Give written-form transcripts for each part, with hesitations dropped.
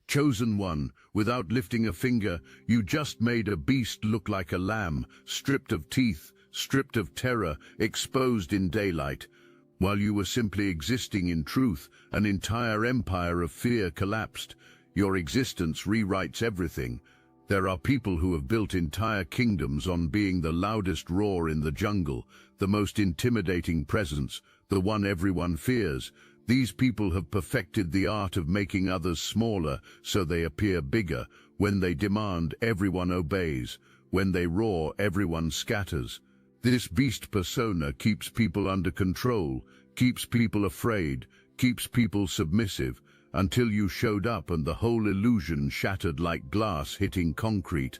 Chosen one, without lifting a finger, you just made a beast look like a lamb, stripped of teeth, stripped of terror, exposed in daylight. While you were simply existing in truth, an entire empire of fear collapsed. Your existence rewrites everything. There are people who have built entire kingdoms on being the loudest roar in the jungle, the most intimidating presence, the one everyone fears. These people have perfected the art of making others smaller so they appear bigger. When they demand, everyone obeys. When they roar, everyone scatters. This beast persona keeps people under control, keeps people afraid, keeps people submissive, until you showed up and the whole illusion shattered like glass hitting concrete.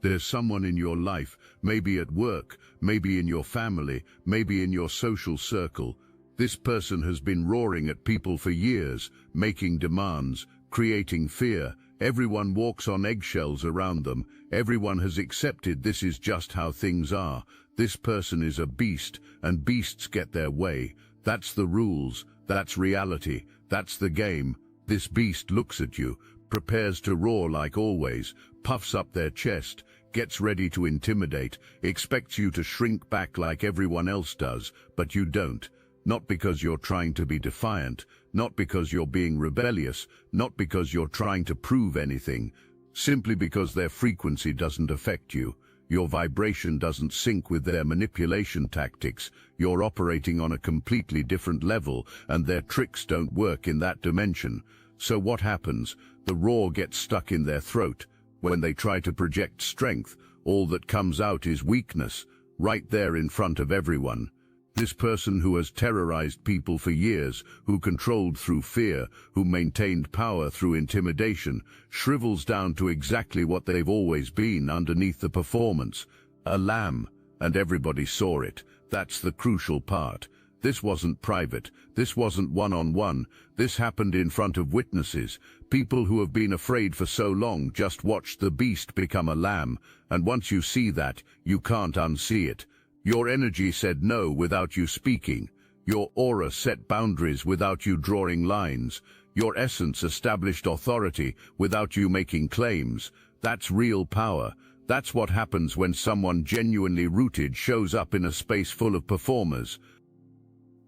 There's someone in your life, maybe at work, maybe in your family, maybe in your social circle. This person has been roaring at people for years, making demands, creating fear. Everyone walks on eggshells around them. Everyone has accepted this is just how things are. This person is a beast, and beasts get their way. That's the rules, that's reality, that's the game. This beast looks at you, prepares to roar like always, puffs up their chest, gets ready to intimidate, expects you to shrink back like everyone else does, but you don't. Not because you're trying to be defiant, not because you're being rebellious, not because you're trying to prove anything, simply because their frequency doesn't affect you. Your vibration doesn't sync with their manipulation tactics. You're operating on a completely different level, and their tricks don't work in that dimension. So what happens? The roar gets stuck in their throat. When they try to project strength, all that comes out is weakness, right there in front of everyone. This person who has terrorized people for years, who controlled through fear, who maintained power through intimidation, shrivels down to exactly what they've always been underneath the performance. A lamb, and everybody saw it. That's the crucial part. This wasn't private. This wasn't one-on-one. This happened in front of witnesses. People who have been afraid for so long just watched the beast become a lamb, and once you see that, you can't unsee it. Your energy said no without you speaking. Your aura set boundaries without you drawing lines. Your essence established authority without you making claims. That's real power. That's what happens when someone genuinely rooted shows up in a space full of performers.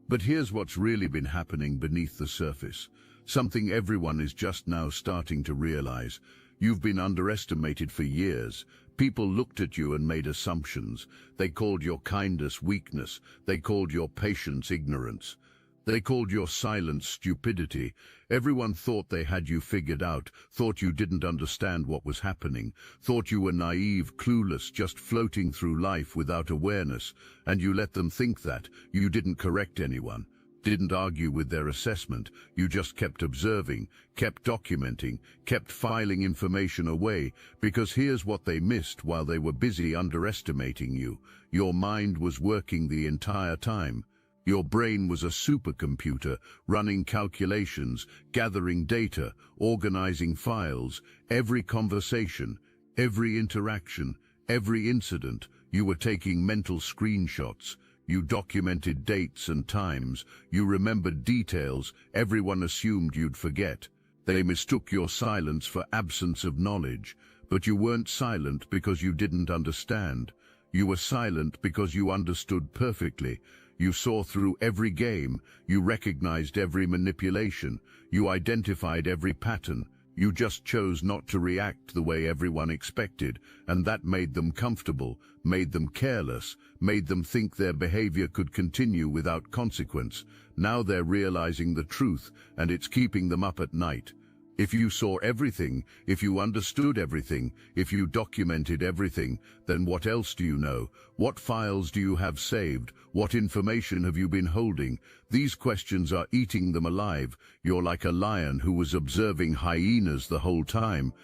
But here's what's really been happening beneath the surface. Something everyone is just now starting to realize. You've been underestimated for years. People looked at you and made assumptions. They called your kindness weakness. They called your patience ignorance. They called your silence stupidity. Everyone thought they had you figured out, thought you didn't understand what was happening, thought you were naive, clueless, just floating through life without awareness. And you let them think that. You didn't correct anyone, didn't argue with their assessment. You just kept observing, kept documenting, kept filing information away, because here's what they missed while they were busy underestimating you. Your mind was working the entire time. Your brain was a supercomputer, running calculations, gathering data, organizing files. Every conversation, every interaction, every incident, you were taking mental screenshots. You documented dates and times. You remembered details everyone assumed you'd forget. They mistook your silence for absence of knowledge. But you weren't silent because you didn't understand. You were silent because you understood perfectly. You saw through every game. You recognized every manipulation. You identified every pattern. You just chose not to react the way everyone expected, and that made them comfortable, made them careless, made them think their behavior could continue without consequence. Now they're realizing the truth, and it's keeping them up at night. If you saw everything, if you understood everything, if you documented everything, then what else do you know? What files do you have saved? What information have you been holding? These questions are eating them alive. You're like a lion who was observing hyenas the whole time.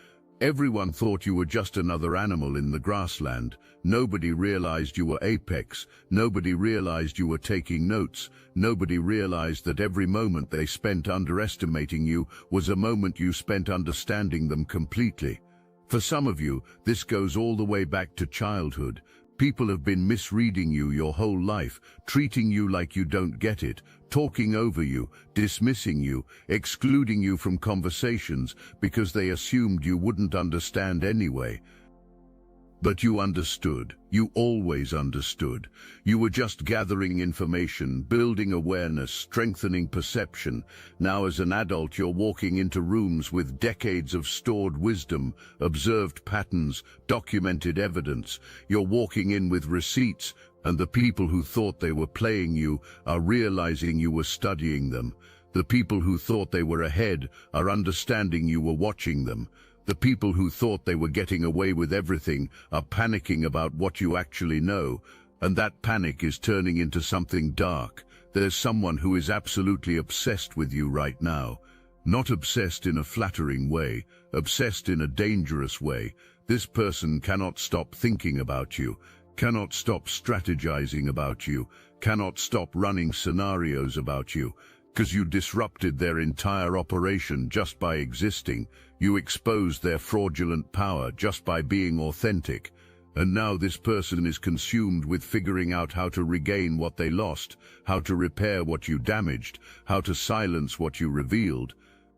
Everyone thought you were just another animal in the grassland. Nobody realized you were apex. Nobody realized you were taking notes. Nobody realized that every moment they spent underestimating you was a moment you spent understanding them completely. For some of you, this goes all the way back to childhood. People have been misreading you your whole life, treating you like you don't get it, talking over you, dismissing you, excluding you from conversations because they assumed you wouldn't understand anyway. But you understood. You always understood. You were just gathering information, building awareness, strengthening perception. Now as an adult you're walking into rooms with decades of stored wisdom, observed patterns, documented evidence. You're walking in with receipts, and the people who thought they were playing you are realizing you were studying them. The people who thought they were ahead are understanding you were watching them. The people who thought they were getting away with everything are panicking about what you actually know, and that panic is turning into something dark. There's someone who is absolutely obsessed with you right now. Not obsessed in a flattering way, obsessed in a dangerous way. This person cannot stop thinking about you, cannot stop strategizing about you, cannot stop running scenarios about you, because you disrupted their entire operation just by existing. You exposed their fraudulent power just by being authentic. And now this person is consumed with figuring out how to regain what they lost, how to repair what you damaged, how to silence what you revealed.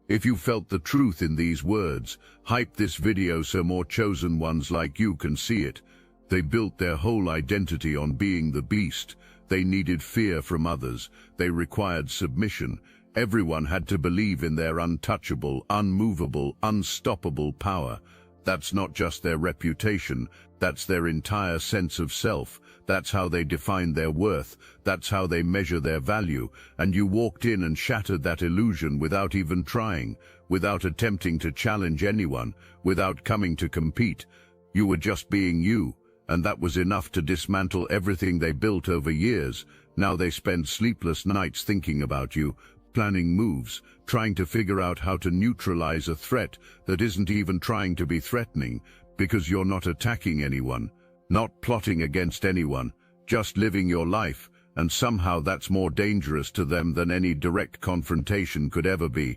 If you felt the truth in these words, hype this video so more chosen ones like you can see it. They built their whole identity on being the beast. They needed fear from others. They required submission. Everyone had to believe in their untouchable, unmovable, unstoppable power. That's not just their reputation, that's their entire sense of self. That's how they define their worth. That's how they measure their value. And you walked in and shattered that illusion without even trying, without attempting to challenge anyone, without coming to compete. You were just being you. And that was enough to dismantle everything they built over years. Now they spend sleepless nights thinking about you, planning moves, trying to figure out how to neutralize a threat that isn't even trying to be threatening, because you're not attacking anyone, not plotting against anyone, just living your life, and somehow that's more dangerous to them than any direct confrontation could ever be.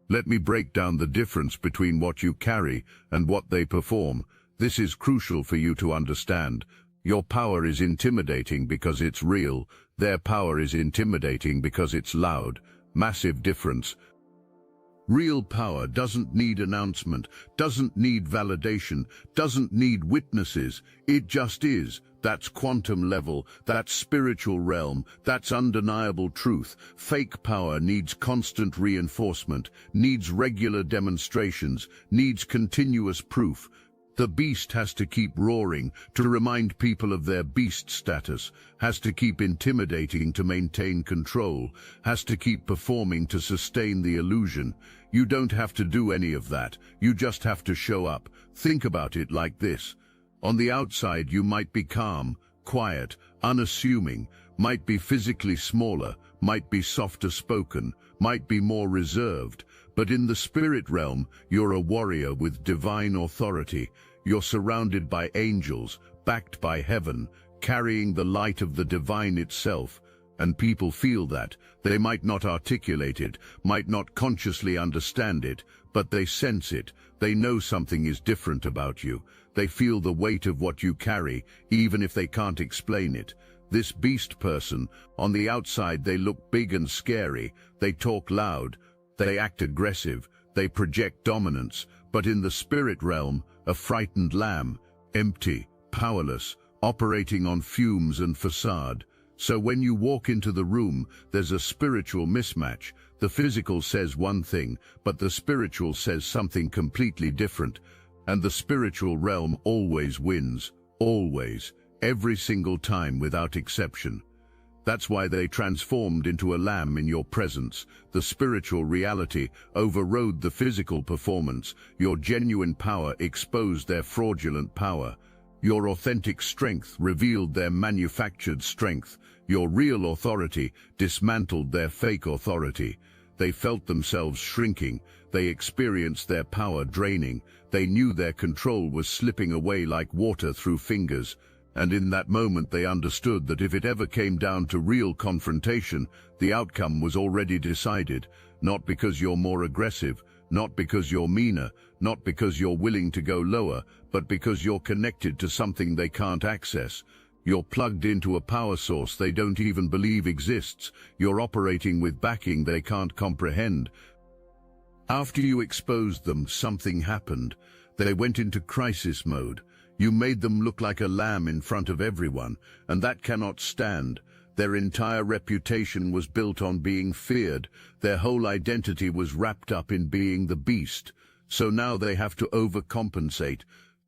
Let me break down the difference between what you carry and what they perform. This is crucial for you to understand. Your power is intimidating because it's real. Their power is intimidating because it's loud. Massive difference. Real power doesn't need announcement, doesn't need validation, doesn't need witnesses. It just is. That's quantum level, that's spiritual realm, that's undeniable truth. Fake power needs constant reinforcement, needs regular demonstrations, needs continuous proof. The beast has to keep roaring to remind people of their beast status, has to keep intimidating to maintain control, has to keep performing to sustain the illusion. You don't have to do any of that. You just have to show up. Think about it like this. On the outside, you might be calm, quiet, unassuming, might be physically smaller, might be softer spoken, might be more reserved. But in the spirit realm, you're a warrior with divine authority. You're surrounded by angels, backed by heaven, carrying the light of the divine itself. And people feel that. They might not articulate it, might not consciously understand it, but they sense it. They know something is different about you. They feel the weight of what you carry, even if they can't explain it. This beast person, on the outside they look big and scary, they talk loud, they act aggressive, they project dominance, but in the spirit realm, a frightened lamb, empty, powerless, operating on fumes and facade. So when you walk into the room, there's a spiritual mismatch. The physical says one thing, but the spiritual says something completely different. And the spiritual realm always wins, always, every single time without exception. That's why they transformed into a lamb in your presence. The spiritual reality overrode the physical performance. Your genuine power exposed their fraudulent power. Your authentic strength revealed their manufactured strength. Your real authority dismantled their fake authority. They felt themselves shrinking. They experienced their power draining. They knew their control was slipping away like water through fingers. And in that moment they understood that if it ever came down to real confrontation, the outcome was already decided, not because you're more aggressive, not because you're meaner, not because you're willing to go lower, but because you're connected to something they can't access. You're plugged into a power source they don't even believe exists. You're operating with backing they can't comprehend. After you exposed them, something happened. They went into crisis mode. You made them look like a lamb in front of everyone, and that cannot stand. Their entire reputation was built on being feared. Their whole identity was wrapped up in being the beast. So now they have to overcompensate.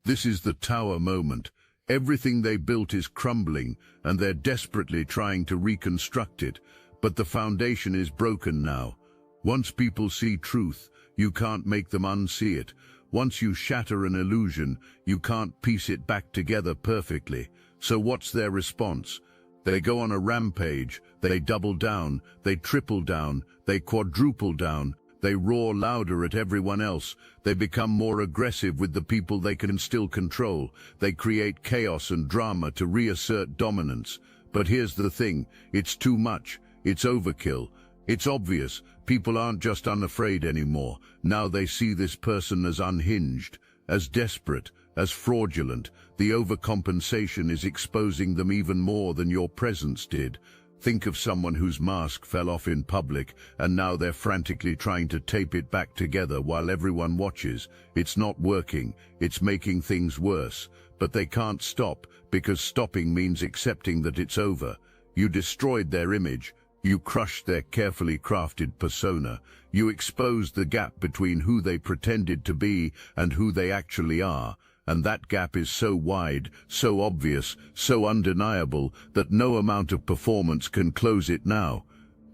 This is the tower moment. Everything they built is crumbling, and they're desperately trying to reconstruct it. But the foundation is broken now. Once people see truth, you can't make them unsee it. Once you shatter an illusion, you can't piece it back together perfectly. So what's their response? They go on a rampage. They double down. They triple down. They quadruple down. They roar louder at everyone else. They become more aggressive with the people they can still control. They create chaos and drama to reassert dominance. But here's the thing, it's too much. It's overkill. It's obvious. People aren't just unafraid anymore. Now they see this person as unhinged, as desperate, as fraudulent. The overcompensation is exposing them even more than your presence did. Think of someone whose mask fell off in public, and now they're frantically trying to tape it back together while everyone watches. It's not working. It's making things worse. But they can't stop, because stopping means accepting that it's over. You destroyed their image. You crushed their carefully crafted persona. You exposed the gap between who they pretended to be and who they actually are. And that gap is so wide, so obvious, so undeniable that no amount of performance can close it now.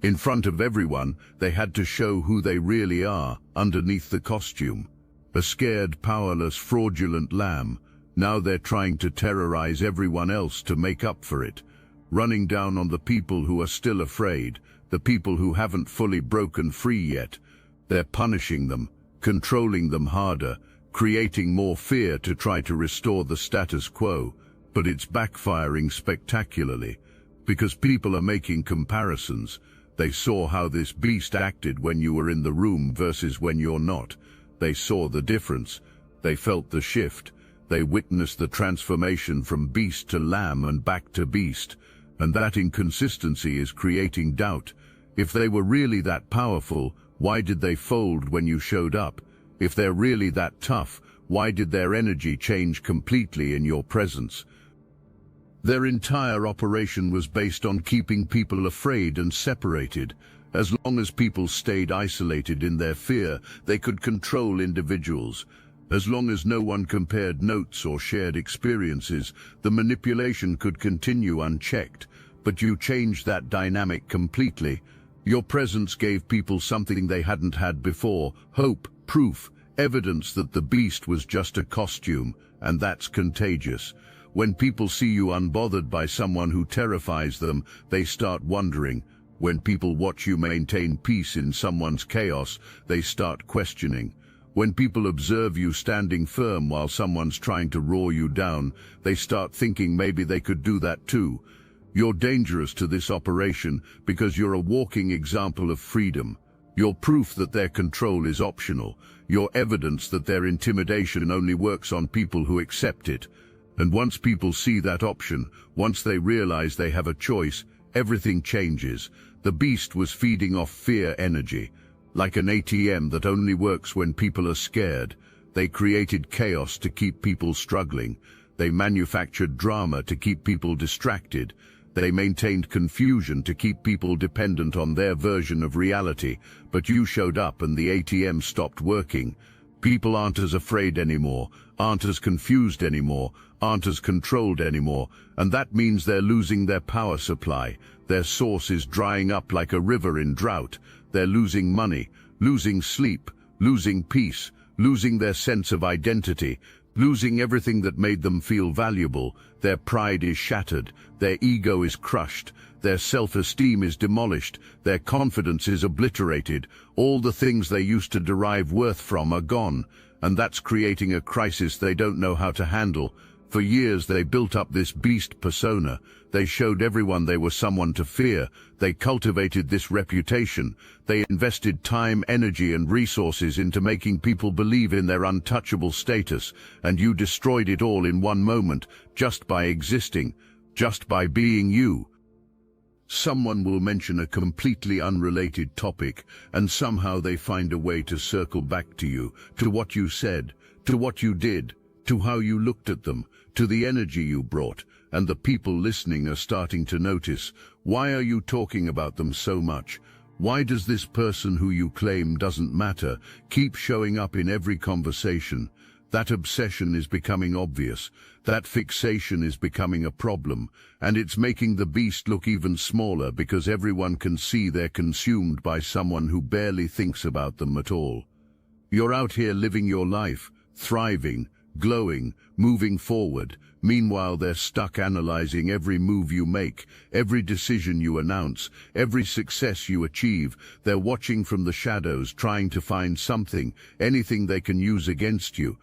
In front of everyone, they had to show who they really are underneath the costume. A scared, powerless, fraudulent lamb. Now they're trying to terrorize everyone else to make up for it. Running down on the people who are still afraid, the people who haven't fully broken free yet. They're punishing them, controlling them harder, creating more fear to try to restore the status quo. But it's backfiring spectacularly, because people are making comparisons. They saw how this beast acted when you were in the room versus when you're not. They saw the difference. They felt the shift. They witnessed the transformation from beast to lamb and back to beast. And that inconsistency is creating doubt. If they were really that powerful, why did they fold when you showed up? If they're really that tough, why did their energy change completely in your presence? Their entire operation was based on keeping people afraid and separated. As long as people stayed isolated in their fear, they could control individuals. As long as no one compared notes or shared experiences, the manipulation could continue unchecked. But you changed that dynamic completely. Your presence gave people something they hadn't had before: hope, proof, evidence that the beast was just a costume, and that's contagious. When people see you unbothered by someone who terrifies them, they start wondering. When people watch you maintain peace in someone's chaos, they start questioning. When people observe you standing firm while someone's trying to roar you down, they start thinking maybe they could do that too. You're dangerous to this operation because you're a walking example of freedom. You're proof that their control is optional. You're evidence that their intimidation only works on people who accept it. And once people see that option, once they realize they have a choice, everything changes. The beast was feeding off fear energy. Like an ATM that only works when people are scared. They created chaos to keep people struggling. They manufactured drama to keep people distracted. They maintained confusion to keep people dependent on their version of reality. But you showed up and the ATM stopped working. People aren't as afraid anymore, aren't as confused anymore, aren't as controlled anymore. And that means they're losing their power supply. Their source is drying up like a river in drought. They're losing money, losing sleep, losing peace, losing their sense of identity, losing everything that made them feel valuable. Their pride is shattered, their ego is crushed, their self-esteem is demolished, their confidence is obliterated. All the things they used to derive worth from are gone, and that's creating a crisis they don't know how to handle. For years they built up this beast persona. They showed everyone they were someone to fear. They cultivated this reputation. They invested time, energy, and resources into making people believe in their untouchable status, and you destroyed it all in one moment, just by existing. just by being you. Someone will mention a completely unrelated topic, and somehow they find a way to circle back to you, to what you said, to what you did, to how you looked at them, to the energy you brought, and the people listening are starting to notice. Why are you talking about them so much? Why does this person who you claim doesn't matter keep showing up in every conversation? That obsession is becoming obvious. That fixation is becoming a problem, and it's making the beast look even smaller because everyone can see they're consumed by someone who barely thinks about them at all. You're out here living your life, thriving, glowing, moving forward. Meanwhile, they're stuck analyzing every move you make, every decision you announce, every success you achieve. They're watching from the shadows, trying to find something, anything they can use against you,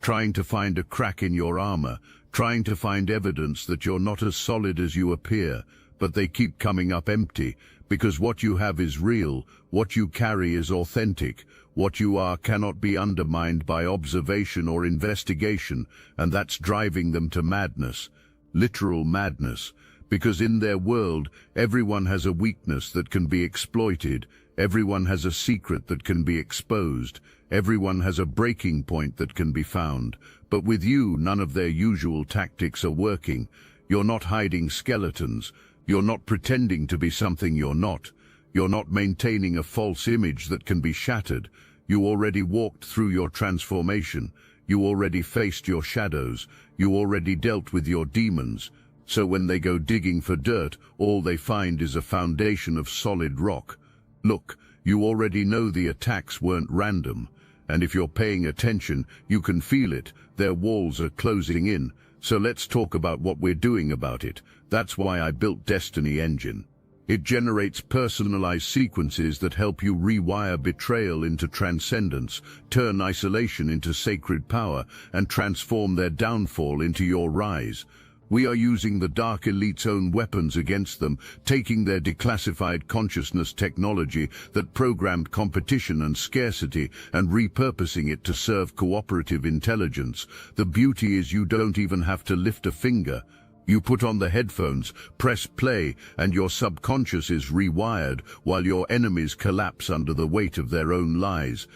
trying to find a crack in your armor, trying to find evidence that you're not as solid as you appear. But they keep coming up empty, because what you have is real, what you carry is authentic. What you are cannot be undermined by observation or investigation, and that's driving them to madness, literal madness, because in their world, everyone has a weakness that can be exploited, everyone has a secret that can be exposed, everyone has a breaking point that can be found. But with you, none of their usual tactics are working. You're not hiding skeletons. You're not pretending to be something you're not. You're not maintaining a false image that can be shattered. You already walked through your transformation. You already faced your shadows. You already dealt with your demons. So when they go digging for dirt, all they find is a foundation of solid rock. Look, you already know the attacks weren't random. And if you're paying attention, you can feel it. Their walls are closing in. So let's talk about what we're doing about it. That's why I built Destiny Engine. It generates personalized sequences that help you rewire betrayal into transcendence, turn isolation into sacred power, and transform their downfall into your rise. We are using the Dark Elite's own weapons against them, taking their declassified consciousness technology that programmed competition and scarcity and repurposing it to serve cooperative intelligence. The beauty is you don't even have to lift a finger. You put on the headphones, press play, and your subconscious is rewired while your enemies collapse under the weight of their own lies.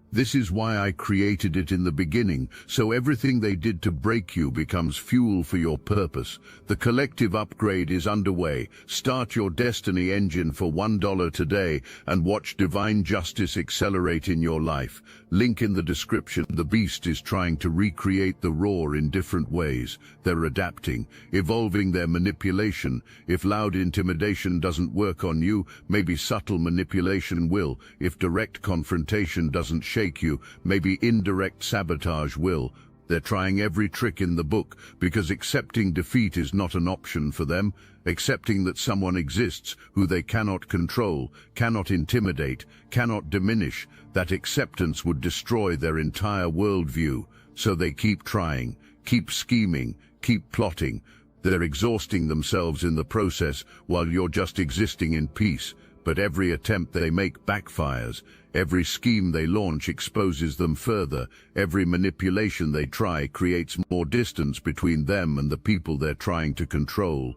This is why I created it in the beginning, so everything they did to break you becomes fuel for your purpose. The collective upgrade is underway. Start your Destiny Engine for $1 today and watch divine justice accelerate in your life. Link in the description. The beast is trying to recreate the roar in different ways. They're adapting, evolving their manipulation. If loud intimidation doesn't work on you, maybe subtle manipulation will. If direct confrontation doesn't shake you, maybe indirect sabotage will. They're trying every trick in the book because accepting defeat is not an option for them. Accepting that someone exists who they cannot control, cannot intimidate, cannot diminish, that acceptance would destroy their entire worldview. So they keep trying, keep scheming, keep plotting. They're exhausting themselves in the process while you're just existing in peace. But every attempt they make backfires. Every scheme they launch exposes them further. Every manipulation they try creates more distance between them and the people they're trying to control.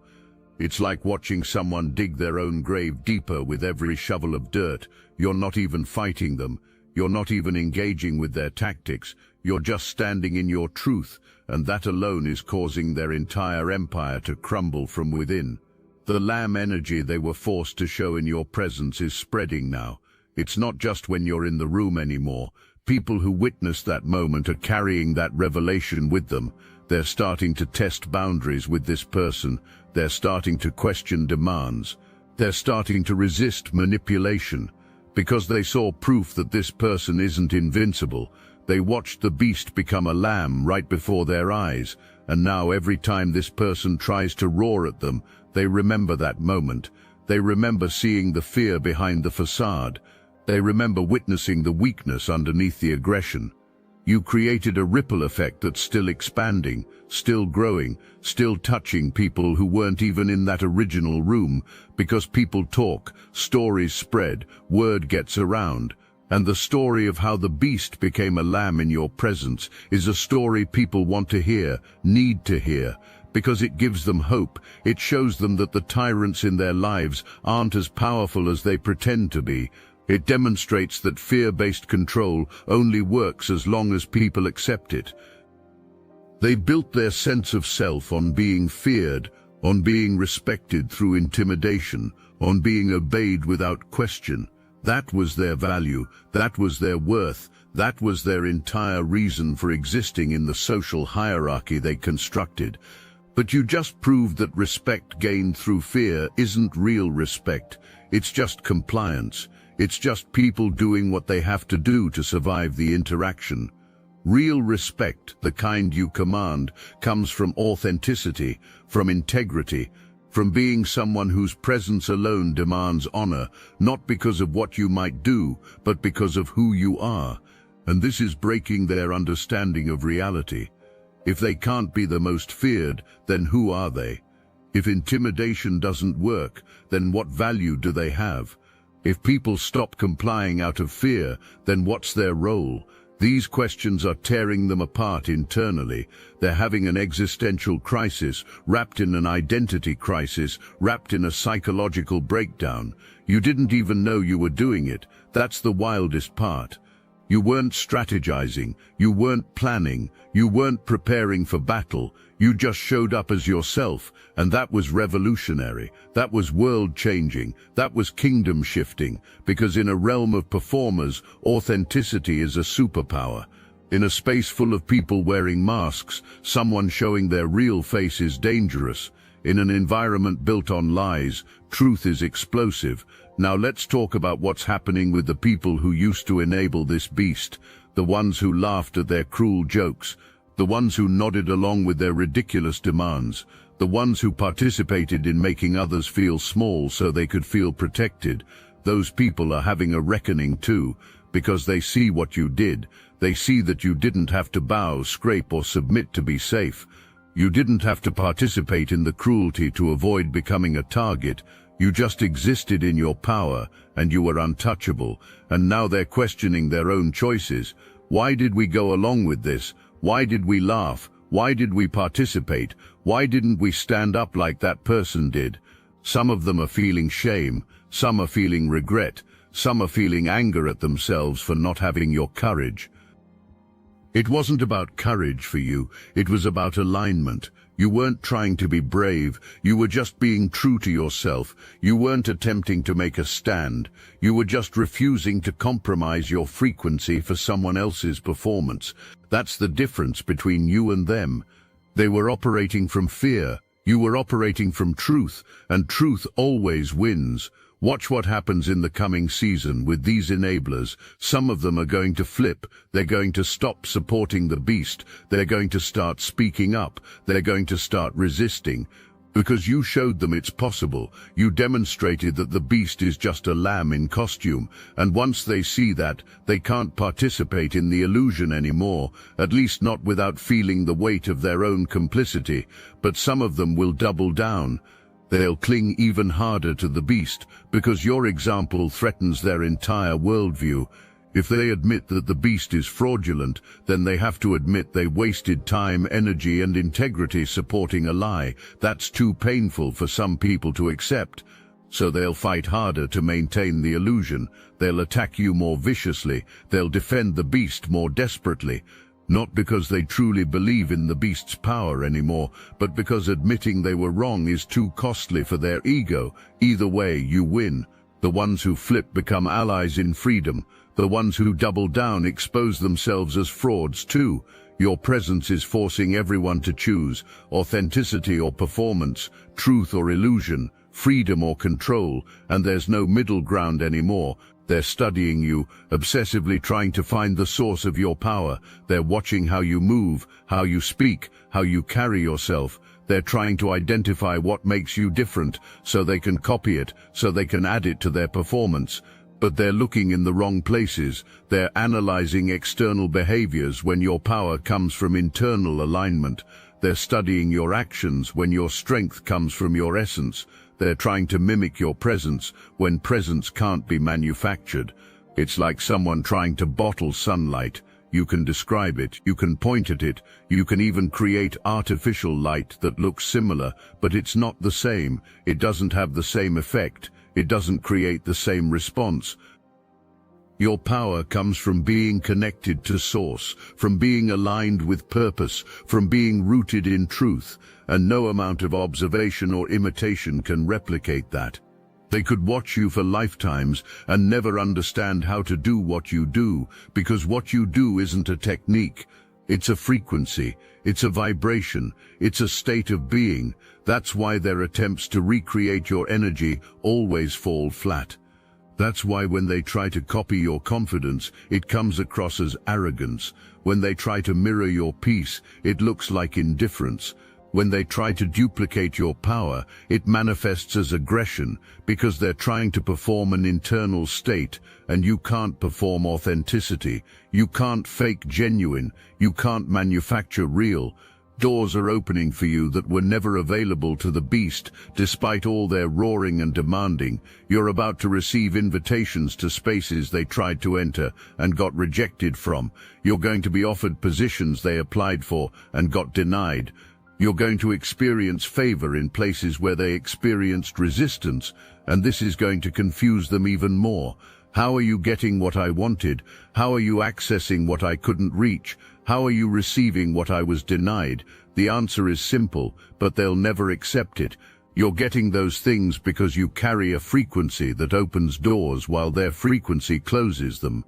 It's like watching someone dig their own grave deeper with every shovel of dirt. You're not even fighting them. You're not even engaging with their tactics. You're just standing in your truth, and that alone is causing their entire empire to crumble from within. The lamb energy they were forced to show in your presence is spreading now. It's not just when you're in the room anymore. People who witness that moment are carrying that revelation with them. They're starting to test boundaries with this person. They're starting to question demands. They're starting to resist manipulation. Because they saw proof that this person isn't invincible. They watched the beast become a lamb right before their eyes. And now every time this person tries to roar at them, they remember that moment. They remember seeing the fear behind the facade. They remember witnessing the weakness underneath the aggression. You created a ripple effect that's still expanding, still growing, still touching people who weren't even in that original room. Because people talk, stories spread, word gets around. And the story of how the beast became a lamb in your presence is a story people want to hear, need to hear. because it gives them hope. It shows them that the tyrants in their lives aren't as powerful as they pretend to be. It demonstrates that fear-based control only works as long as people accept it. They built their sense of self on being feared, on being respected through intimidation, on being obeyed without question. That was their value, that was their worth, that was their entire reason for existing in the social hierarchy they constructed. But you just proved that respect gained through fear isn't real respect. It's just compliance. It's just people doing what they have to do to survive the interaction. Real respect, the kind you command, comes from authenticity, from integrity, from being someone whose presence alone demands honor, not because of what you might do, but because of who you are. And this is breaking their understanding of reality. If they can't be the most feared, then who are they? If intimidation doesn't work, then what value do they have? If people stop complying out of fear, then what's their role? These questions are tearing them apart internally. They're having an existential crisis, wrapped in an identity crisis, wrapped in a psychological breakdown. You didn't even know you were doing it. That's the wildest part. You weren't strategizing, you weren't planning, you weren't preparing for battle. You just showed up as yourself, and that was revolutionary. That was world-changing. That was kingdom-shifting, because in a realm of performers, authenticity is a superpower. In a space full of people wearing masks, someone showing their real face is dangerous. In an environment built on lies, truth is explosive. Now let's talk about what's happening with the people who used to enable this beast, the ones who laughed at their cruel jokes, the ones who nodded along with their ridiculous demands, the ones who participated in making others feel small so they could feel protected. Those people are having a reckoning too, because they see what you did. They see that you didn't have to bow, scrape, or submit to be safe. You didn't have to participate in the cruelty to avoid becoming a target. You just existed in your power, and you were untouchable. And now they're questioning their own choices. Why did we go along with this? Why did we laugh? Why did we participate? Why didn't we stand up like that person did? Some of them are feeling shame. Some are feeling regret. Some are feeling anger at themselves for not having your courage. It wasn't about courage for you. It was about alignment. You weren't trying to be brave. You were just being true to yourself. You weren't attempting to make a stand. You were just refusing to compromise your frequency for someone else's performance. That's the difference between you and them. They were operating from fear. You were operating from truth, and truth always wins. Watch what happens in the coming season with these enablers. Some of them are going to flip. They're going to stop supporting the beast. They're going to start speaking up. They're going to start resisting. Because you showed them it's possible. You demonstrated that the beast is just a lamb in costume. And once they see that, they can't participate in the illusion anymore, at least not without feeling the weight of their own complicity. But some of them will double down. They'll cling even harder to the beast, because your example threatens their entire worldview. If they admit that the beast is fraudulent, then they have to admit they wasted time, energy, and integrity supporting a lie. That's too painful for some people to accept. So they'll fight harder to maintain the illusion. They'll attack you more viciously. They'll defend the beast more desperately. Not because they truly believe in the beast's power anymore, but because admitting they were wrong is too costly for their ego. Either way, you win. The ones who flip become allies in freedom. The ones who double down expose themselves as frauds too. Your presence is forcing everyone to choose authenticity or performance, truth or illusion, freedom or control, and there's no middle ground anymore. They're studying you, obsessively trying to find the source of your power. They're watching how you move, how you speak, how you carry yourself. They're trying to identify what makes you different, so they can copy it, so they can add it to their performance. But they're looking in the wrong places. They're analyzing external behaviors when your power comes from internal alignment. They're studying your actions when your strength comes from your essence. They're trying to mimic your presence when presence can't be manufactured. It's like someone trying to bottle sunlight. you can describe it, you can point at it, you can even create artificial light that looks similar, but it's not the same. It doesn't have the same effect. It doesn't create the same response. Your power comes from being connected to Source, from being aligned with purpose, from being rooted in truth, and no amount of observation or imitation can replicate that. They could watch you for lifetimes and never understand how to do what you do, because what you do isn't a technique. It's a frequency, it's a vibration, it's a state of being. That's why their attempts to recreate your energy always fall flat. That's why when they try to copy your confidence, it comes across as arrogance. When they try to mirror your peace, it looks like indifference. When they try to duplicate your power, it manifests as aggression, because they're trying to perform an internal state, and you can't perform authenticity. You can't fake genuine. You can't manufacture real. Doors are opening for you that were never available to the beast, despite all their roaring and demanding. You're about to receive invitations to spaces they tried to enter and got rejected from. You're going to be offered positions they applied for and got denied. You're going to experience favor in places where they experienced resistance, and this is going to confuse them even more. How are you getting what I wanted? How are you accessing what I couldn't reach? How are you receiving what I was denied? The answer is simple, but they'll never accept it. You're getting those things because you carry a frequency that opens doors while their frequency closes them.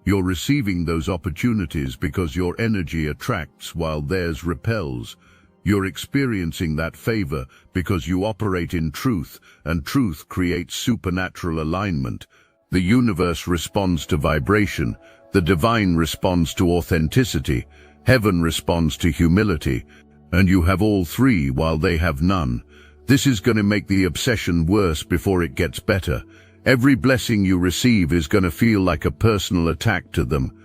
You're receiving those opportunities because your energy attracts while theirs repels. You're experiencing that favor because you operate in truth, and truth creates supernatural alignment. The universe responds to vibration. The divine responds to authenticity. Heaven responds to humility. And you have all three while they have none. This is going to make the obsession worse before it gets better. Every blessing you receive is going to feel like a personal attack to them.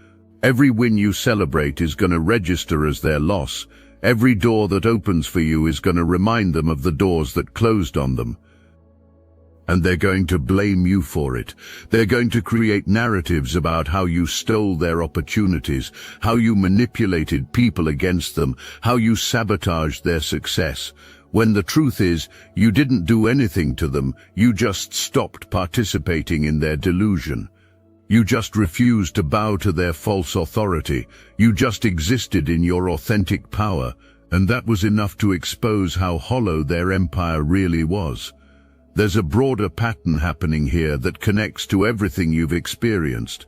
Every win you celebrate is going to register as their loss. Every door that opens for you is going to remind them of the doors that closed on them. And they're going to blame you for it. They're going to create narratives about how you stole their opportunities, how you manipulated people against them, how you sabotaged their success. When the truth is, you didn't do anything to them, you just stopped participating in their delusion. You just refused to bow to their false authority. You just existed in your authentic power, and that was enough to expose how hollow their empire really was. There's a broader pattern happening here that connects to everything you've experienced.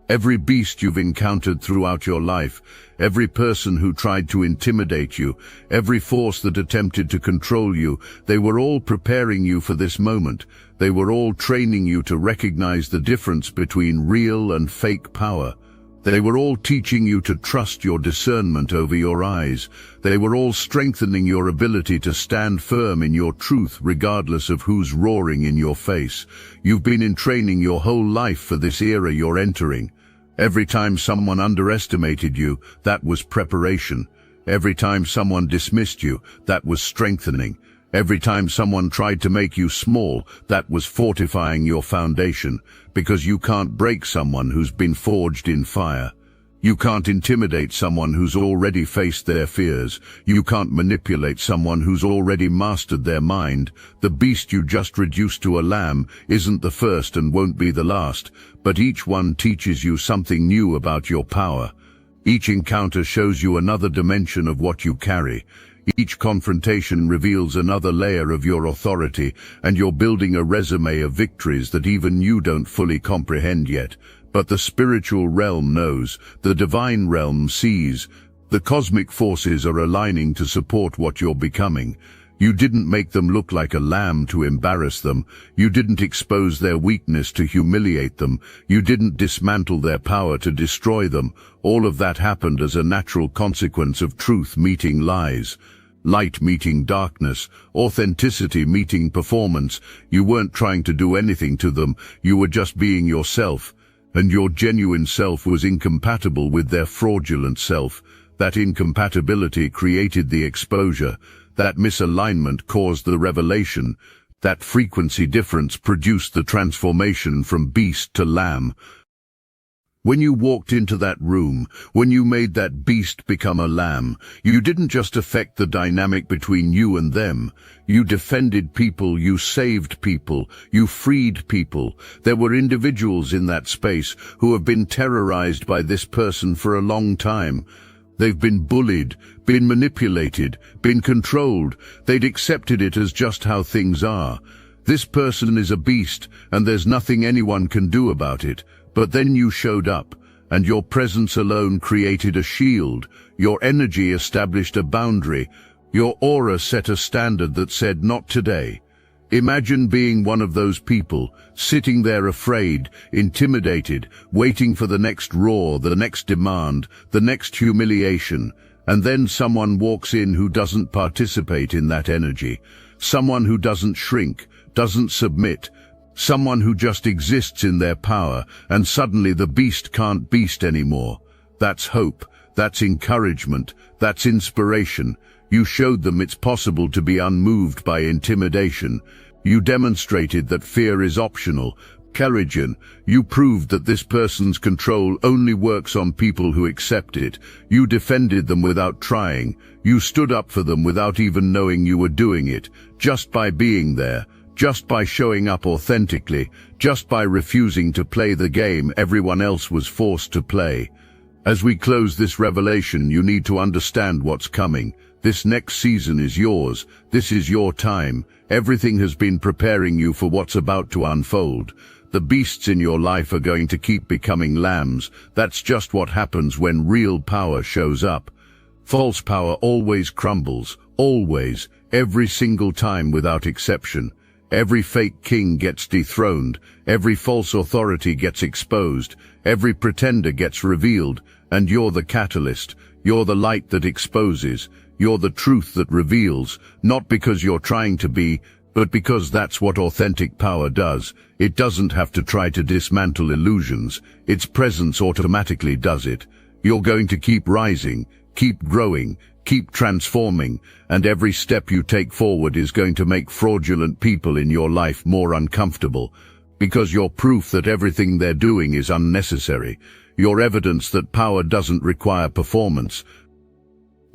Every beast you've encountered throughout your life, every person who tried to intimidate you, every force that attempted to control you, they were all preparing you for this moment. They were all training you to recognize the difference between real and fake power. They were all teaching you to trust your discernment over your eyes. They were all strengthening your ability to stand firm in your truth regardless of who's roaring in your face. You've been in training your whole life for this era you're entering. Every time someone underestimated you, that was preparation. Every time someone dismissed you, that was strengthening. Every time someone tried to make you small, that was fortifying your foundation, because you can't break someone who's been forged in fire. You can't intimidate someone who's already faced their fears. You can't manipulate someone who's already mastered their mind. The beast you just reduced to a lamb isn't the first and won't be the last, but each one teaches you something new about your power. Each encounter shows you another dimension of what you carry. Each confrontation reveals another layer of your authority, and you're building a resume of victories that even you don't fully comprehend yet. But the spiritual realm knows, the divine realm sees. The cosmic forces are aligning to support what you're becoming. You didn't make them look like a lamb to embarrass them. You didn't expose their weakness to humiliate them. You didn't dismantle their power to destroy them. All of that happened as a natural consequence of truth meeting lies. Light meeting darkness, authenticity meeting performance. You weren't trying to do anything to them, you were just being yourself. And your genuine self was incompatible with their fraudulent self. That incompatibility created the exposure. That misalignment caused the revelation. That frequency difference produced the transformation from beast to lamb. When you walked into that room, when you made that beast become a lamb, you didn't just affect the dynamic between you and them. You defended people, you saved people, you freed people. There were individuals in that space who have been terrorized by this person for a long time. They've been bullied, been manipulated, been controlled. They'd accepted it as just how things are. This person is a beast, and there's nothing anyone can do about it. But then you showed up, and your presence alone created a shield. Your energy established a boundary. Your aura set a standard that said, "Not today." Imagine being one of those people, sitting there afraid, intimidated, waiting for the next roar, the next demand, the next humiliation, and then someone walks in who doesn't participate in that energy. Someone who doesn't shrink, doesn't submit, someone who just exists in their power, and suddenly the beast can't beast anymore. That's hope, that's encouragement, that's inspiration. You showed them it's possible to be unmoved by intimidation. You demonstrated that fear is optional. Courageous, you proved that this person's control only works on people who accept it. You defended them without trying. You stood up for them without even knowing you were doing it, just by being there. Just by showing up authentically, just by refusing to play the game everyone else was forced to play. As we close this revelation, you need to understand what's coming. This next season is yours. This is your time. Everything has been preparing you for what's about to unfold. The beasts in your life are going to keep becoming lambs. That's just what happens when real power shows up. False power always crumbles, always, every single time without exception. Every fake king gets dethroned, every false authority gets exposed, every pretender gets revealed, and you're the catalyst, you're the light that exposes, you're the truth that reveals, not because you're trying to be, but because that's what authentic power does. It doesn't have to try to dismantle illusions, its presence automatically does it. You're going to keep rising, keep growing, keep transforming, and every step you take forward is going to make fraudulent people in your life more uncomfortable, because you're proof that everything they're doing is unnecessary. You're evidence that power doesn't require performance.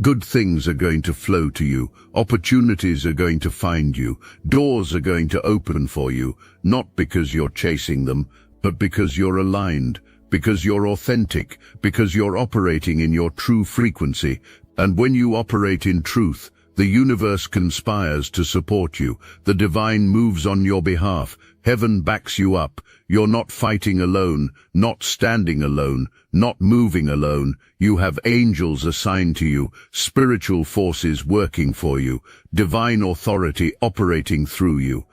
Good things are going to flow to you, opportunities are going to find you, doors are going to open for you, not because you're chasing them, but because you're aligned, because you're authentic, because you're operating in your true frequency. And when you operate in truth, the universe conspires to support you. The divine moves on your behalf. Heaven backs you up. You're not fighting alone, not standing alone, not moving alone. You have angels assigned to you, spiritual forces working for you, divine authority operating through you.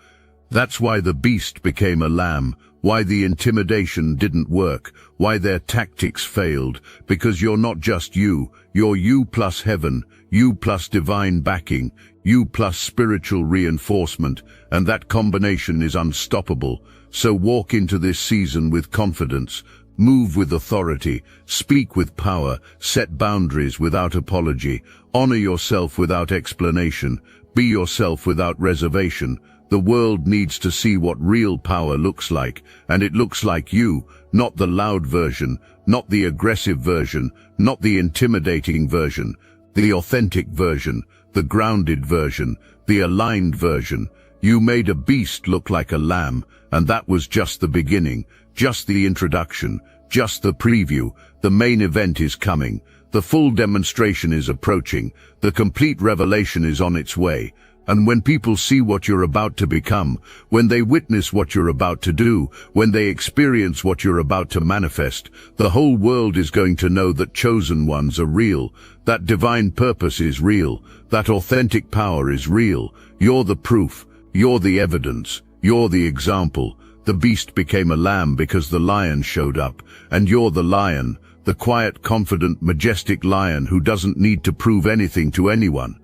That's why the beast became a lamb, why the intimidation didn't work, why their tactics failed, because you're not just you, you're you plus heaven, you plus divine backing, you plus spiritual reinforcement, and that combination is unstoppable. So walk into this season with confidence, move with authority, speak with power, set boundaries without apology, honor yourself without explanation, be yourself without reservation. The world needs to see what real power looks like, and it looks like you, not the loud version, not the aggressive version, not the intimidating version, the authentic version, the grounded version, the aligned version. You made a beast look like a lamb, and that was just the beginning, just the introduction, just the preview. The main event is coming. The full demonstration is approaching. The complete revelation is on its way. And when people see what you're about to become, when they witness what you're about to do, when they experience what you're about to manifest, the whole world is going to know that chosen ones are real, that divine purpose is real, that authentic power is real. You're the proof, you're the evidence, you're the example. The beast became a lamb because the lion showed up, and you're the lion, the quiet, confident, majestic lion who doesn't need to prove anything to anyone.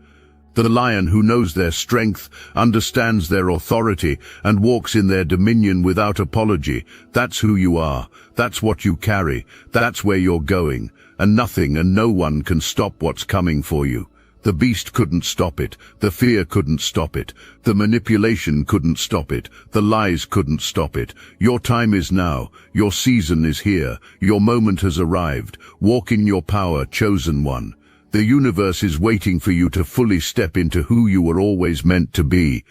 The lion who knows their strength, understands their authority, and walks in their dominion without apology. That's who you are. That's what you carry. That's where you're going. And nothing and no one can stop what's coming for you. The beast couldn't stop it, the fear couldn't stop it, the manipulation couldn't stop it, the lies couldn't stop it. Your time is now, your season is here, your moment has arrived. Walk in your power, chosen one. The universe is waiting for you to fully step into who you were always meant to be.